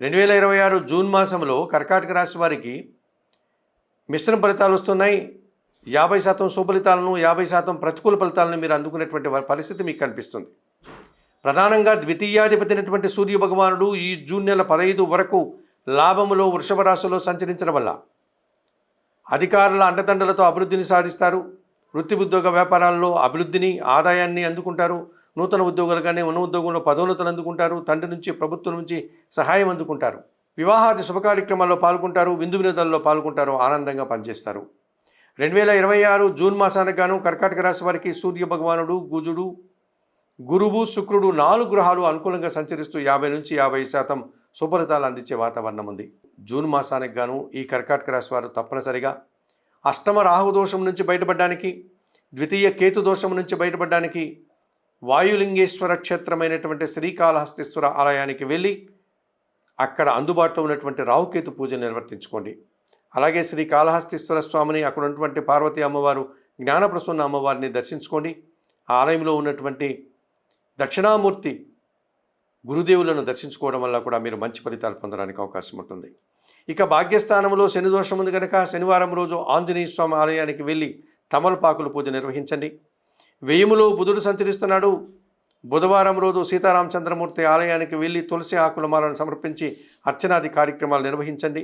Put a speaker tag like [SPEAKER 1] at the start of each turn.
[SPEAKER 1] 2026 June మాసంలో కర్కాటక రాశి వారికి మిశ్రమ ఫలితాలు వస్తున్నాయి. 50% శుభఫలితాలను, 50% ప్రతికూల ఫలితాలను మీరు అందుకునేటువంటి పరిస్థితి మీకు కనిపిస్తుంది. ప్రధానంగా ద్వితీయాధిపతి అయినటువంటి సూర్య భగవానుడు ఈ జూన్ నెల 15 వరకు లాభములో వృషభ రాశిలో సంచరించడం వల్ల అధికారుల అండదండలతో అభివృద్ధిని సాధిస్తారు. వృత్తి ఉద్యోగ వ్యాపారాల్లో అభివృద్ధిని, ఆదాయాన్ని అందుకుంటారు. నూతన ఉద్యోగులు కానీ ఉన్న ఉద్యోగంలో పదోన్నతులు అందుకుంటారు. తండ్రి నుంచి, ప్రభుత్వం నుంచి సహాయం అందుకుంటారు. వివాహాది శుభ కార్యక్రమాల్లో పాల్గొంటారు. విందు వినోదాల్లో పాల్గొంటారు. ఆనందంగా పనిచేస్తారు. 2026 జూన్ మాసానికి గాను కర్కాటక రాశి వారికి సూర్య భగవానుడు, కుజుడు, గురువు, శుక్రుడు 4 గ్రహాలు అనుకూలంగా సంచరిస్తూ 50 నుంచి 50% శుభఫలితాలు అందించే వాతావరణం ఉంది. జూన్ మాసానికి గాను ఈ కర్కాటక రాశి వారు తప్పనిసరిగా అష్టమ రాహు దోషం నుంచి బయటపడడానికి, ద్వితీయ కేతు దోషం నుంచి బయటపడడానికి వాయులింగేశ్వర క్షేత్రమైనటువంటి శ్రీకాళహస్తీశ్వర ఆలయానికి వెళ్ళి అక్కడ అందుబాటులో ఉన్నటువంటి రాహుకేతు పూజలు నిర్వర్తించుకోండి. అలాగే శ్రీకాళహస్తీశ్వర స్వామిని, అక్కడ ఉన్నటువంటి పార్వతీ అమ్మవారు, జ్ఞానప్రసన్న అమ్మవారిని దర్శించుకోండి. ఆ ఆలయంలో ఉన్నటువంటి దక్షిణామూర్తి గురుదేవులను దర్శించుకోవడం వల్ల కూడా మీరు మంచి ఫలితాలు పొందడానికి అవకాశం ఉంటుంది. ఇక భాగ్యస్థానంలో శని దోషం ఉంది కనుక శనివారం రోజు ఆంజనేయ స్వామి ఆలయానికి వెళ్ళి తమలపాకుల పూజ నిర్వహించండి. వ్యయములో బుధుడు సంచరిస్తున్నాడు. బుధవారం రోజు సీతారామచంద్రమూర్తి ఆలయానికి వెళ్ళి తులసి ఆకుల మాలను సమర్పించి అర్చనాది కార్యక్రమాలు నిర్వహించండి.